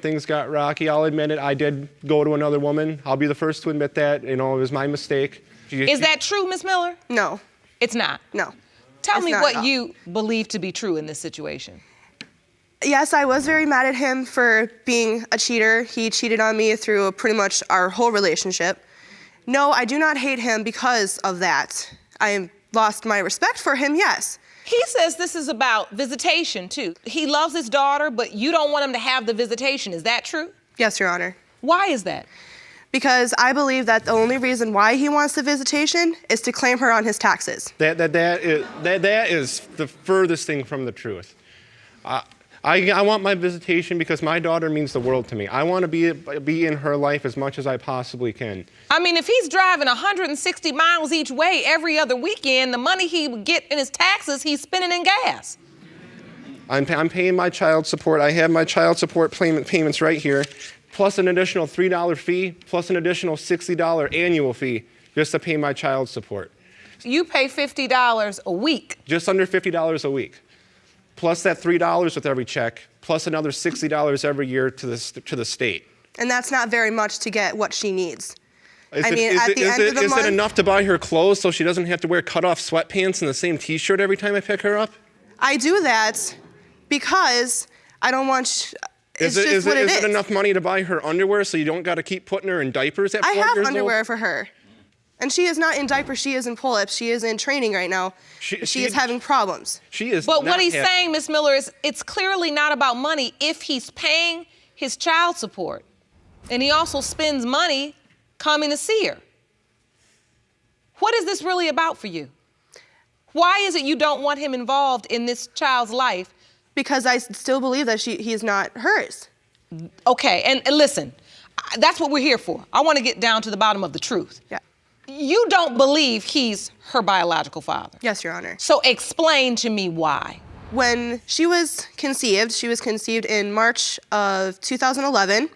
Things got rocky. I'll admit it. I did go to another woman. I'll be the first to admit that. You know, it was my mistake. Is that true, Ms. Miller? No. It's not? No. Tell me what you believe to be true in this situation. Yes, I was very mad at him for being a cheater. He cheated on me through pretty much our whole relationship. No, I do not hate him because of that. I lost my respect for him, yes. He says this is about visitation, too. He loves his daughter, but you don't want him to have the visitation. Is that true? Yes, Your Honor. Why is that? Because I believe that the only reason why he wants the visitation is to claim her on his taxes. That is the furthest thing from the truth. I want my visitation because my daughter means the world to me. I want to be in her life as much as I possibly can. I mean, if he's driving 160 miles each way every other weekend, the money he would get in his taxes, he's spending in gas. I'm paying my child support. I have my child support payments right here, plus an additional $3 fee, plus an additional $60 annual fee just to pay my child support. You pay $50 a week. Just under $50 a week. Plus that $3 with every check, plus another $60 every year to the state. And that's not very much to get what she needs. Is it enough to buy her clothes so she doesn't have to wear cut-off sweatpants and the same T-shirt every time I pick her up? I do that because I don't want... Is it enough money to buy her underwear so you don't got to keep putting her in diapers at 4 years old? I have underwear for her. And she is not in diapers, she is in pull-ups. She is in training right now. She is having problems. But what he's saying, Ms. Miller, is it's clearly not about money if he's paying his child support. And he also spends money coming to see her. What is this really about for you? Why is it you don't want him involved in this child's life? Because I still believe that he is not hers. Okay, and listen, that's what we're here for. I want to get down to the bottom of the truth. Yeah. You don't believe he's her biological father? Yes, Your Honor. So explain to me why. When she was conceived in March of 2011.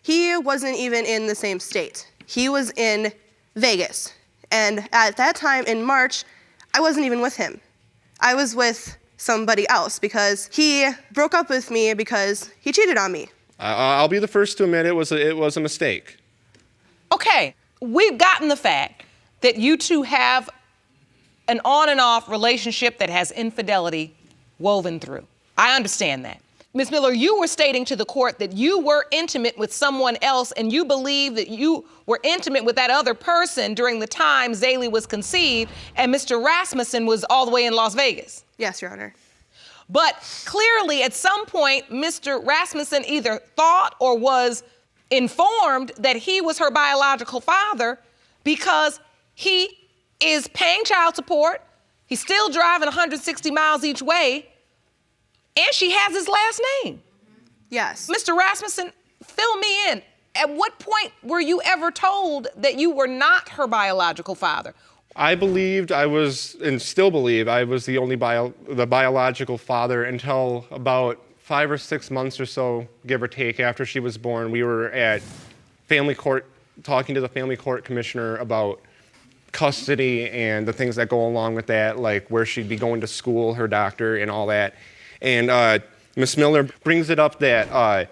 He wasn't even in the same state. He was in Vegas. And at that time in March, I wasn't even with him. I was with somebody else because he broke up with me because he cheated on me. I'll be the first to admit it was a mistake. Okay. We've gotten the fact that you two have an on and off relationship that has infidelity woven through. I understand that. Ms. Miller, you were stating to the court that you were intimate with someone else and you believe that you were intimate with that other person during the time Zaylee was conceived and Mr. Rasmussen was all the way in Las Vegas. Yes, Your Honor. But clearly at some point, Mr. Rasmussen either thought or was informed that he was her biological father because he is paying child support, he's still driving 160 miles each way, and she has his last name. Yes. Mr. Rasmussen, fill me in. At what point were you ever told that you were not her biological father? I believed I was, and still believe, I was the only biological father until about 5 or 6 months or so, give or take, after she was born. We were at family court, talking to the family court commissioner about custody and the things that go along with that, like where she'd be going to school, her doctor, and all that. And Ms. Miller brings it up that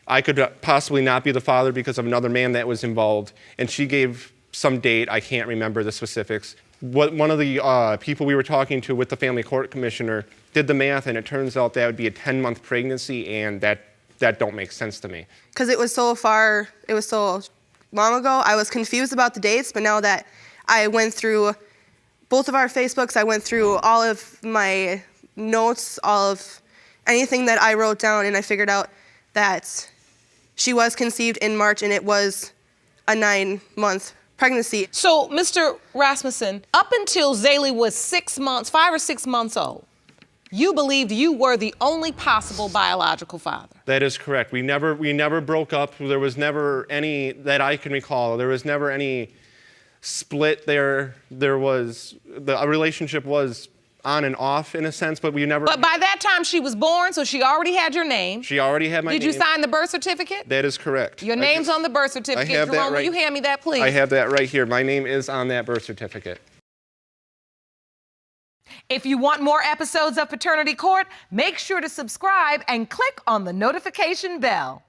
I could possibly not be the father because of another man that was involved, and she gave some date, I can't remember the specifics. One of the people we were talking to with the family court commissioner did the math, and it turns out that would be a 10-month pregnancy, and that don't make sense to me. Because it was so long ago, I was confused about the dates, but now that I went through both of our Facebooks, I went through all of my notes, all of anything that I wrote down, and I figured out that she was conceived in March, and it was a 9-month pregnancy. So, Mr. Rasmussen, up until Zaylee was 5 or 6 months old, you believed you were the only possible biological father. That is correct. We never broke up. There was never any, that I can recall, there was never any split there. The relationship was on and off in a sense, but we never... But by that time she was born, so she already had your name. She already had my name. Did you sign the birth certificate? That is correct. Your name's on the birth certificate. I have that Jerome, right. will you hand me that, please? I have that right here. My name is on that birth certificate. If you want more episodes of Paternity Court, make sure to subscribe and click on the notification bell.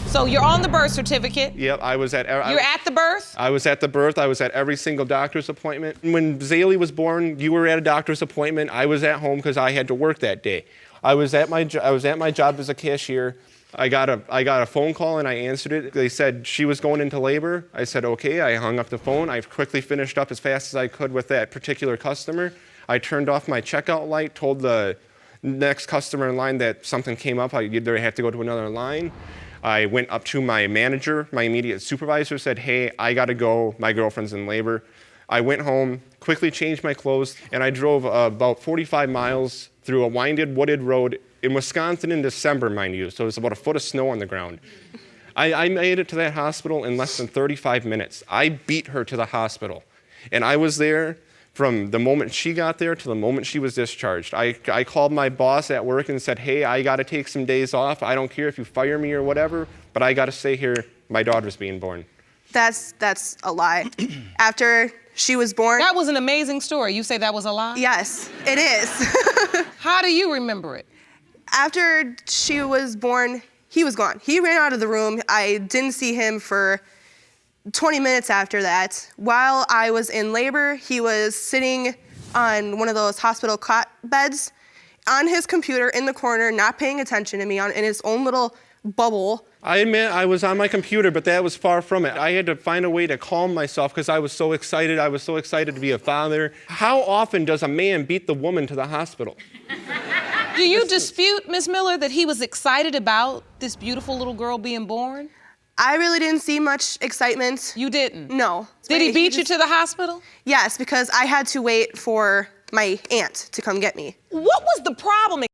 So you're on the birth certificate. Yep, I was at. You're at the birth. I was at the birth. I was at every single doctor's appointment. When Zaylee was born, you were at a doctor's appointment. I was at home because I had to work that day. I was at my job as a cashier. I got a phone call and I answered it. They said she was going into labor. I said okay. I hung up the phone. I quickly finished up as fast as I could with that particular customer. I turned off my checkout light. Told the next customer in line that something came up. I either had to go to another line. I went up to my manager, my immediate supervisor, said, hey, I gotta go, my girlfriend's in labor. I went home, quickly changed my clothes, and I drove about 45 miles through a winded, wooded road in Wisconsin in December, mind you, so it was about a foot of snow on the ground. I made it to that hospital in less than 35 minutes. I beat her to the hospital, and I was there from the moment she got there to the moment she was discharged. I called my boss at work and said, hey, I gotta take some days off. I don't care if you fire me or whatever, but I gotta stay here. My daughter's being born. That's a lie. After she was born. That was an amazing story. You say that was a lie? Yes, it is. How do you remember it? After she was born, he was gone. He ran out of the room. I didn't see him for 20 minutes after that. While I was in labor, he was sitting on one of those hospital cot beds on his computer in the corner, not paying attention to me, in his own little bubble. I admit I was on my computer, but that was far from it. I had to find a way to calm myself because I was so excited. I was so excited to be a father. How often does a man beat the woman to the hospital? Do you dispute, Ms. Miller, that he was excited about this beautiful little girl being born? I really didn't see much excitement. You didn't? No. Did he beat you to the hospital? Yes, because I had to wait for my aunt to come get me. What was the problem